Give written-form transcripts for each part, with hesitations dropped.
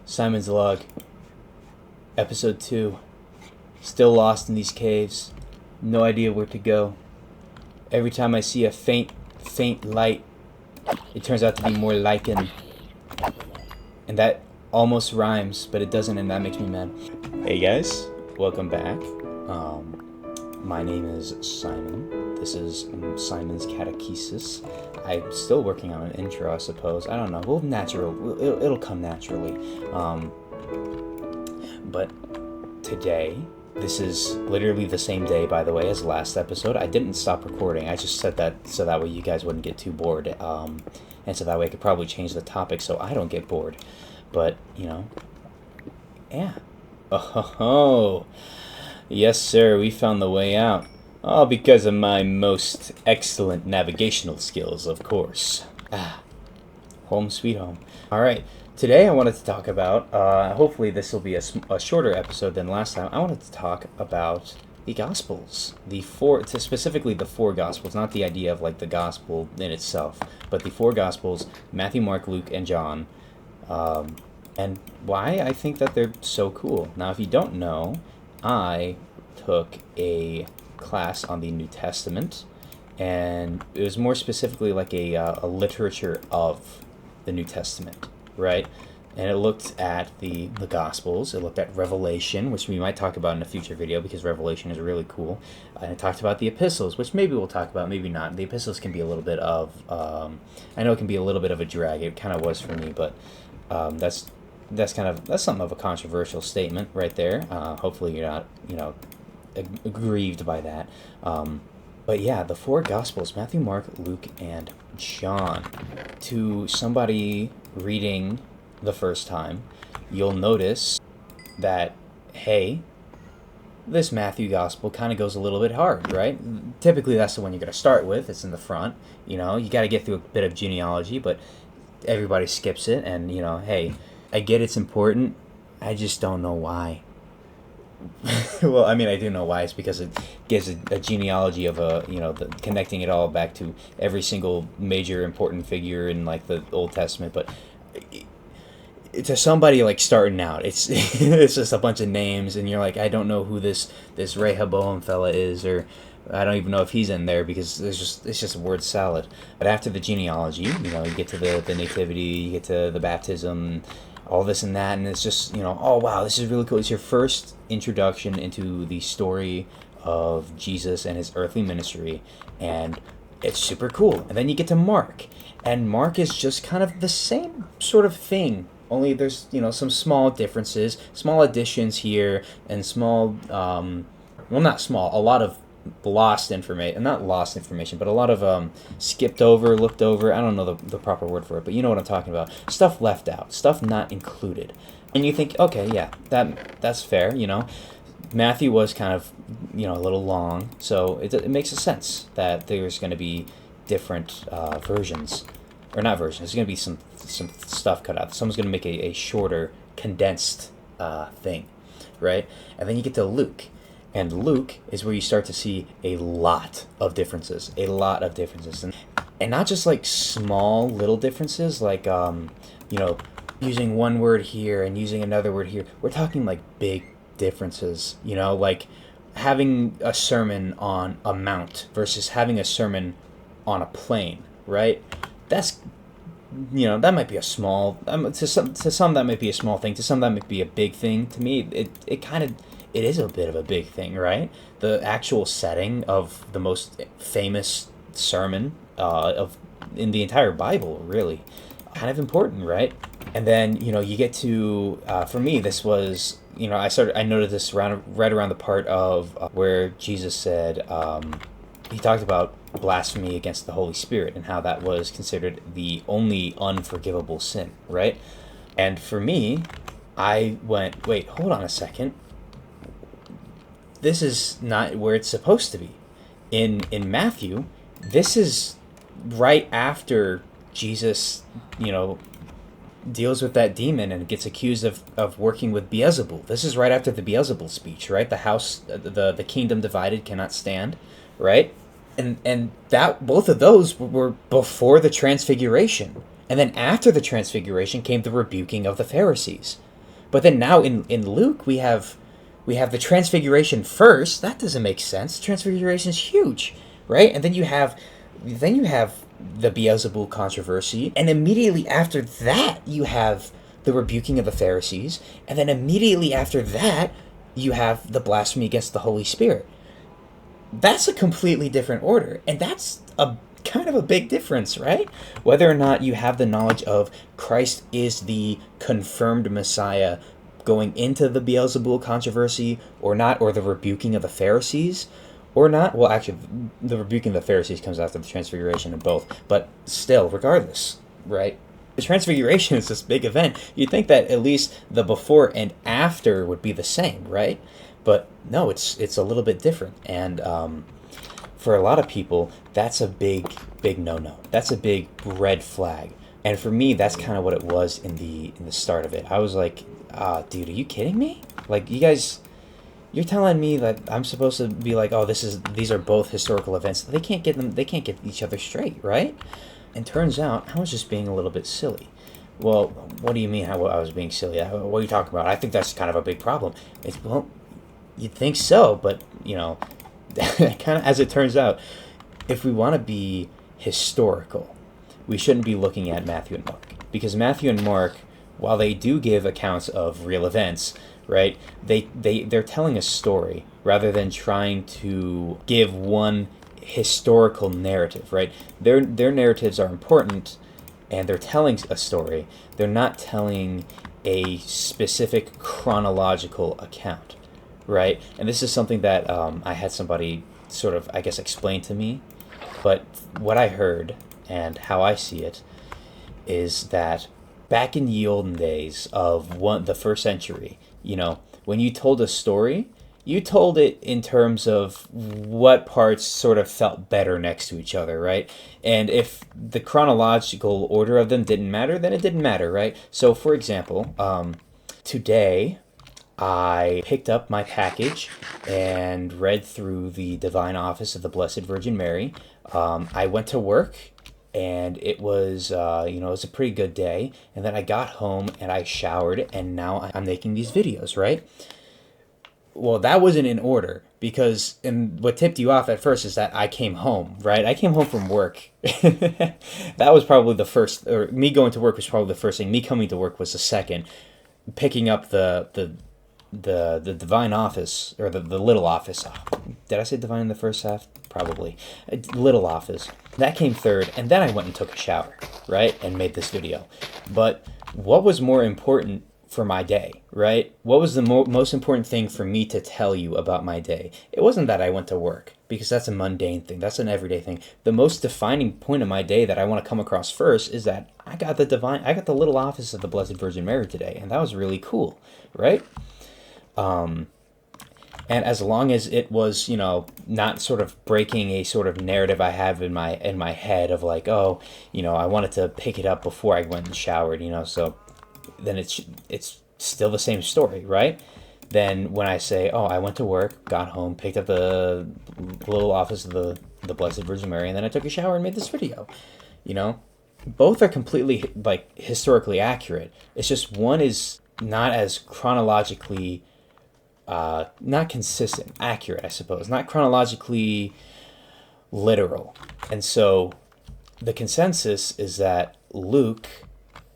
Simon's Log, Episode 2. Still lost in these caves. No idea where to go. Every time I see a faint light, it turns out to be more lichen. And that almost rhymes, but it doesn't, and that makes me mad. Hey guys, welcome back. My name is Simon. This is Simon's Catechesis. I'm still working on an intro, I suppose. I don't know. It'll come naturally. But today, this is literally the same day, by the way, as last episode. I didn't stop recording. I just said that so that way you guys wouldn't get too bored. And so that way I could probably change the topic so I don't get bored. But, yeah. Oh, yes, sir, we found the way out. All because of my most excellent navigational skills, of course. Home sweet home. All right, today I wanted to talk about, hopefully this will be a shorter episode than last time. I wanted to talk about the Gospels, specifically the four Gospels, not the idea of like the Gospel in itself, but the four Gospels, Matthew, Mark, Luke, and John, and why I think that they're so cool. Now, if you don't know, I took a class on the New Testament, and it was more specifically like a literature of the New Testament, right? And it looked at the Gospels, it looked at Revelation, which we might talk about in a future video because Revelation is really cool, and it talked about the epistles, which maybe we'll talk about, maybe not. The epistles can be a little bit of, I know it can be a little bit of a drag, it kind of was for me, but that's something of a controversial statement right there. Hopefully you're not, aggrieved by that. But yeah, the four Gospels, Matthew, Mark, Luke, and John. To somebody reading the first time, you'll notice that, hey, this Matthew Gospel kind of goes a little bit hard, right? Typically that's the one you're going to start with. It's in the front. You got to get through a bit of genealogy, but everybody skips it, and, hey, I get it's important. I just don't know why. Well, I mean, I do know why. It's because it gives a genealogy of connecting it all back to every single major important figure in like the Old Testament. But to somebody like starting out, it's just a bunch of names, and you're like, I don't know who this Rehoboam fella is, or I don't even know if he's in there because it's just a word salad. But after the genealogy, you get to the nativity, you get to the baptism, all this and that, and it's just, oh wow, this is really cool. It's your first introduction into the story of Jesus and his earthly ministry, and it's super cool. And then you get to Mark, and Mark is just kind of the same sort of thing, only there's, some small differences, small additions here, and small, not small, a lot of lost information, not lost information, but a lot of skipped over, looked over, I don't know the proper word for it, but you know what I'm talking about. Stuff left out, stuff not included. And you think, okay, yeah, that's fair, Matthew was kind of, a little long, so it makes a sense that there's going to be different versions, or not versions, there's going to be some stuff cut out. Someone's going to make a shorter, condensed thing, right? And then you get to Luke. And Luke is where you start to see a lot of differences, and not just like small little differences, like using one word here and using another word here. We're talking like big differences, like having a sermon on a mount versus having a sermon on a plain, right? That's that might be a small, to some that might be a small thing, to some that might be a big thing. To me, it is a bit of a big thing, right? The actual setting of the most famous sermon in the entire Bible, really, kind of important, right? And then you get to for me, this was I noted this right around the part of where Jesus said he talked about blasphemy against the Holy Spirit and how that was considered the only unforgivable sin, right? And for me, I went, wait, hold on a second. This is not where it's supposed to be. In Matthew, this is right after Jesus, deals with that demon and gets accused of working with Beelzebul. This is right after the Beelzebul speech, right? The kingdom divided cannot stand, right? And that both of those were before the transfiguration. And then after the transfiguration came the rebuking of the Pharisees. But then now in Luke we have the transfiguration first. That doesn't make sense. Transfiguration is huge, right? And then you have the Beelzebul controversy, and immediately after that you have the rebuking of the Pharisees, and then immediately after that you have the blasphemy against the Holy Spirit. That's a completely different order, and that's a kind of a big difference, right? Whether or not you have the knowledge of Christ is the confirmed Messiah going into the Beelzebul controversy or not, or the rebuking of the Pharisees or not. Well, actually, the rebuking of the Pharisees comes after the transfiguration of both, but still, regardless, right? The transfiguration is this big event. You'd think that at least the before and after would be the same, right? But no, it's a little bit different, and for a lot of people, that's a big no-no. That's a big red flag. And for me, that's kind of what it was in the start of it. I was like, dude, are you kidding me? Like, you guys, you're telling me that I'm supposed to be like, oh, these are both historical events. They can't get each other straight, right? And turns out I was just being a little bit silly. Well, what do you mean I was being silly? What are you talking about? I think that's kind of a big problem. Well, you'd think so, but, kind of as it turns out, if we want to be historical, we shouldn't be looking at Matthew and Mark. Because Matthew and Mark, while they do give accounts of real events, right, they're telling a story rather than trying to give one historical narrative, right? Their narratives are important, and they're telling a story. They're not telling a specific chronological account, right? And this is something that I had somebody sort of, I guess, explain to me. But what I heard and how I see it is that back in the olden days of the first century, when you told a story, you told it in terms of what parts sort of felt better next to each other, right? And if the chronological order of them didn't matter, then it didn't matter, right? So, for example, today I picked up my package and read through the Divine Office of the Blessed Virgin Mary. I went to work, and it was, it was a pretty good day. And then I got home and I showered, and now I'm making these videos, right? Well, that wasn't in order, because what tipped you off at first is that I came home, right? I came home from work. That was probably the first, or me going to work was probably the first thing. Me coming to work was the second. Picking up the Divine Office, or the little office. Did I say divine in the first half? Probably. Little office. That came third, and then I went and took a shower, right? And made this video. But what was more important for my day, right? What was the most important thing for me to tell you about my day? It wasn't that I went to work, because that's a mundane thing. That's an everyday thing. The most defining point of my day that I want to come across first is that I got the little office of the Blessed Virgin Mary today, and that was really cool, right? And as long as it was, not sort of breaking a sort of narrative I have in my head of like, oh, I wanted to pick it up before I went and showered, so then it's still the same story, right? Then when I say, oh, I went to work, got home, picked up the little office of the Blessed Virgin Mary, and then I took a shower and made this video, both are completely like historically accurate. It's just one is not as chronologically not consistent, accurate, I suppose, not chronologically literal. And so the consensus is that Luke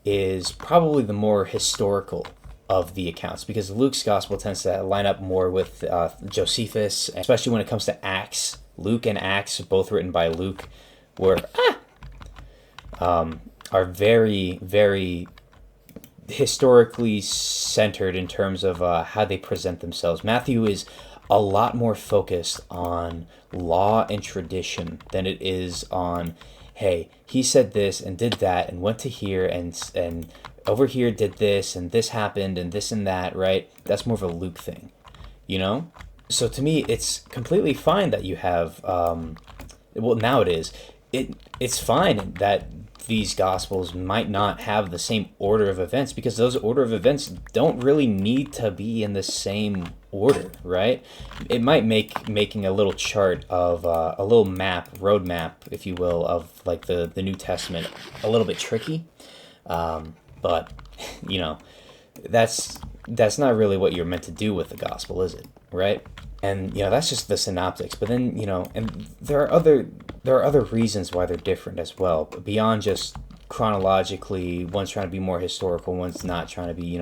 is probably the more historical of the accounts, because Luke's gospel tends to line up more with Josephus, especially when it comes to Acts. Luke and Acts, both written by Luke, are very, very historically centered in terms of how they present themselves. Matthew is a lot more focused on law and tradition than it is on, hey, he said this and did that and went to here and over here did this and this happened and this and that, right? That's more of a Luke thing, So to me, it's completely fine that you have, now it is. It's fine that these gospels might not have the same order of events, because those order of events don't really need to be in the same order, right? It might make making a little chart of a little road map, if you will, of like the New Testament a little bit tricky. But, that's that's not really what you're meant to do with the gospel, is it? Right? And that's just the synoptics. But then and there are other reasons why they're different as well, beyond just chronologically. One's trying to be more historical, one's not trying to be.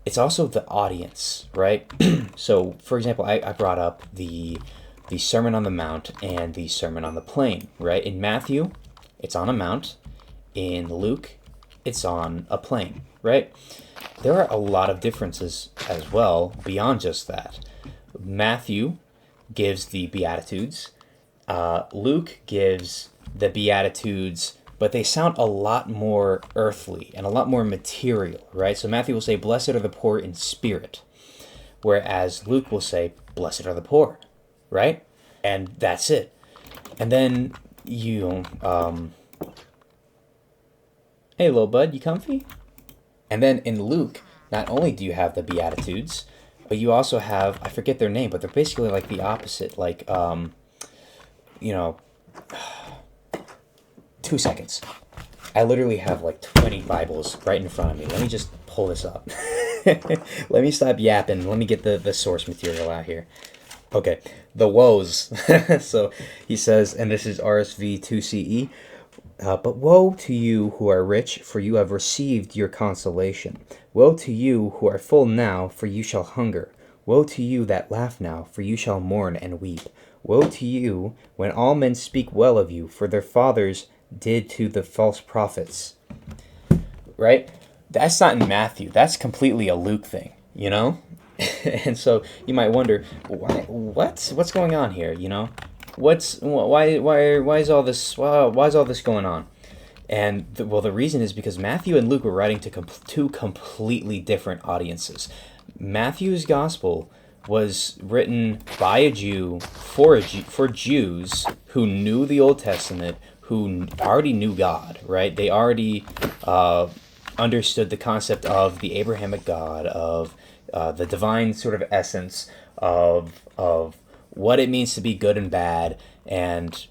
It's also the audience, right? So, for example, I brought up the Sermon on the Mount and the Sermon on the Plain, right? In Matthew, it's on a mount. In Luke, it's on a plain, right? There are a lot of differences as well beyond just that. Matthew gives the beatitudes. Luke gives the beatitudes, but they sound a lot more earthly and a lot more material, right? So Matthew will say, "Blessed are the poor in spirit," whereas Luke will say, "Blessed are the poor," right? And that's it. And then hey, little bud, you comfy? And then in Luke, not only do you have the beatitudes, but you also have, I forget their name, but they're basically like the opposite, like 2 seconds. I literally have like 20 Bibles right in front of me. Let me just pull this up. Let me stop yapping. Let me get the source material out here. Okay, the woes. So he says, and this is RSV 2CE, "But woe to you who are rich, for you have received your consolation. Woe to you who are full now, for you shall hunger. Woe to you that laugh now, for you shall mourn and weep. Woe to you when all men speak well of you, for their fathers did to the false prophets." Right? That's not in Matthew. That's completely a Luke thing, And so you might wonder, what's going on here, why is all this going on? And the reason is because Matthew and Luke were writing to two completely different audiences. Matthew's gospel was written by a Jew for Jews who knew the Old Testament, who already knew God, right? They already understood the concept of the Abrahamic God, of the divine sort of essence of what it means to be good and bad, and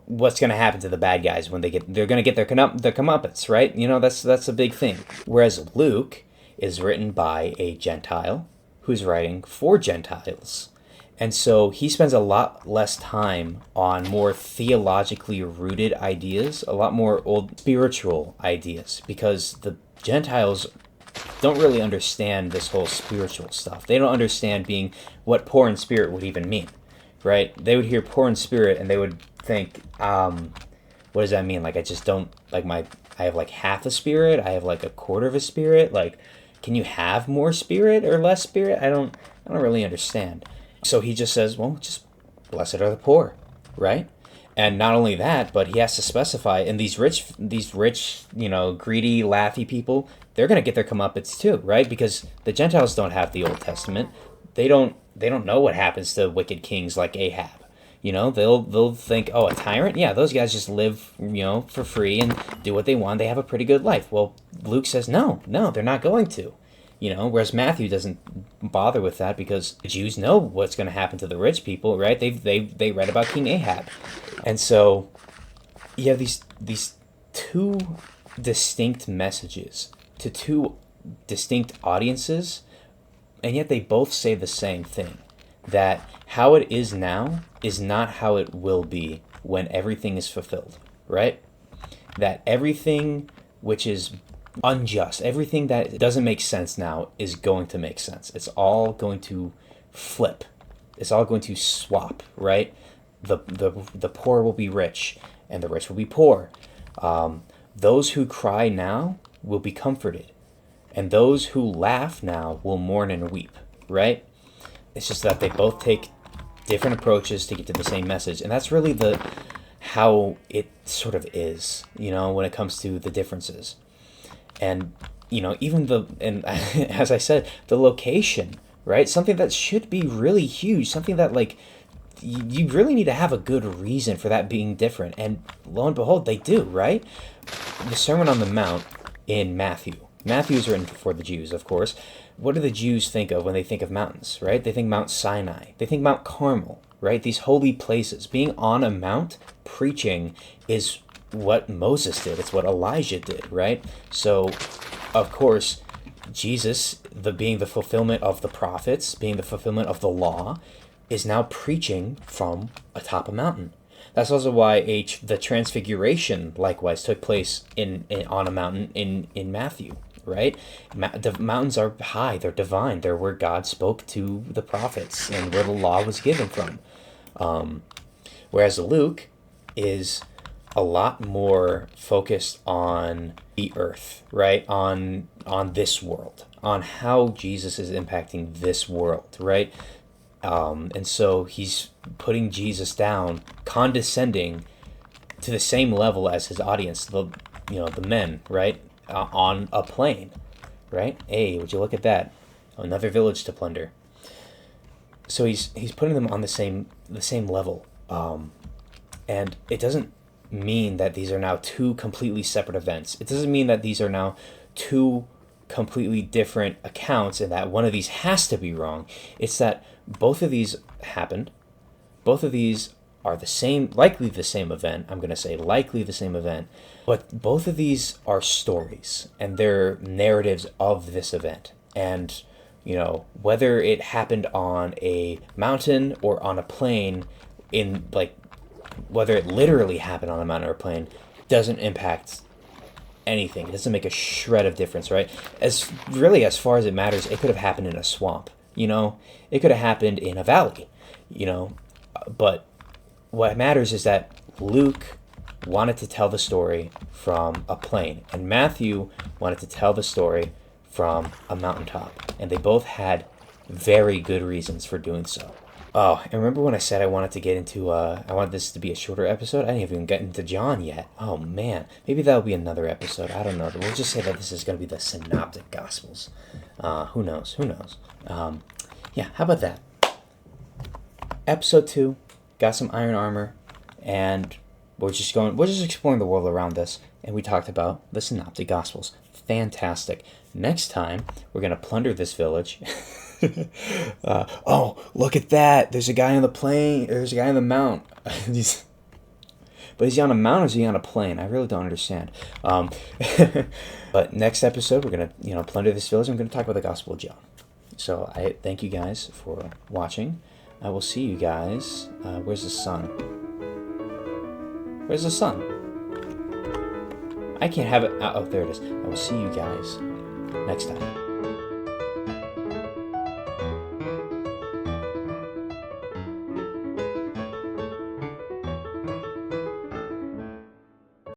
what's going to happen to the bad guys when they're going to get their comeuppance, right? That's a big thing. Whereas Luke is written by a Gentile who's writing for Gentiles. And so he spends a lot less time on more theologically rooted ideas, a lot more old spiritual ideas, because the Gentiles don't really understand this whole spiritual stuff. They don't understand what poor in spirit would even mean, right? They would hear poor in spirit and they would think, what does that mean? Like, I just don't, I have like half a spirit, I have like a quarter of a spirit, like, can you have more spirit or less spirit? I don't really understand. So he just says, well, just blessed are the poor, right? And not only that, but he has to specify, and these rich, greedy, laughy people, they're going to get their comeuppance too, right? Because the Gentiles don't have the Old Testament. They don't know what happens to wicked kings like Ahab. They'll think, oh, a tyrant? Yeah, those guys just live, for free and do what they want. They have a pretty good life. Well, Luke says, no, they're not going to. Whereas Matthew doesn't bother with that because the Jews know what's going to happen to the rich people, right? They read about King Ahab. And so you have these two distinct messages to two distinct audiences, and yet they both say the same thing, that how it is now is not how it will be when everything is fulfilled, right? That everything which is unjust, everything that doesn't make sense now is going to make sense. It's all going to flip. It's all going to swap, right? The poor will be rich and the rich will be poor. Those who cry now will be comforted, and those who laugh now will mourn and weep, right? It's just that they both take different approaches to get to the same message, and that's really how it sort of is, when it comes to the differences. And and as I said, the location, right? Something that should be really huge, something that you really need to have a good reason for that being different. And lo and behold, they do, right? The Sermon on the Mount in Matthew. Matthew is written for the Jews, of course. What do the Jews think of when they think of mountains, right? They think Mount Sinai. They think Mount Carmel, right? These holy places. Being on a mount, preaching, is what Moses did. It's what Elijah did, right? So, of course, Jesus, being the fulfillment of the prophets, being the fulfillment of the law, is now preaching from atop a mountain. That's also why the transfiguration likewise took place on a mountain in Matthew, right? The mountains are high, they're divine, they're where God spoke to the prophets and where the law was given from. Whereas Luke is a lot more focused on the earth, right? On this world, on how Jesus is impacting this world, right? And so he's putting Jesus down, condescending to the same level as his audience, the men, right? On a plain, right? Hey, would you look at that? Another village to plunder. So he's putting them on the same level, and it doesn't mean that these are now two completely separate events. It doesn't mean that these are now two completely different accounts and that one of these has to be wrong. It's that both of these happened. Both of these are likely the same event. I'm going to say likely the same event. But both of these are stories and they're narratives of this event. And, whether it happened on a mountain or on a plain, whether it literally happened on a mountain or a plain, doesn't impact anything. It doesn't make a shred of difference, right? As far as it matters, it could have happened in a swamp, it could have happened in a valley, but what matters is that Luke wanted to tell the story from a plain and Matthew wanted to tell the story from a mountaintop, and they both had very good reasons for doing so. Oh, and remember when I said I wanted this to be a shorter episode? I didn't even get into John yet. Oh man, maybe that'll be another episode. I don't know. We'll just say that this is going to be the Synoptic Gospels. Who knows? Yeah, how about that? Episode 2, got some iron armor, and we're just exploring the world around us, and we talked about the Synoptic Gospels. Fantastic. Next time, we're going to plunder this village. Oh, look at that. There's a guy on the plain. There's a guy on the mount. But is he on a mount or is he on a plane? I really don't understand. But next episode, we're going to, plunder this village. I'm going to talk about the Gospel of John. So I thank you guys for watching. I will see you guys. Where's the sun? Where's the sun? I can't have it. Oh, there it is. I will see you guys next time.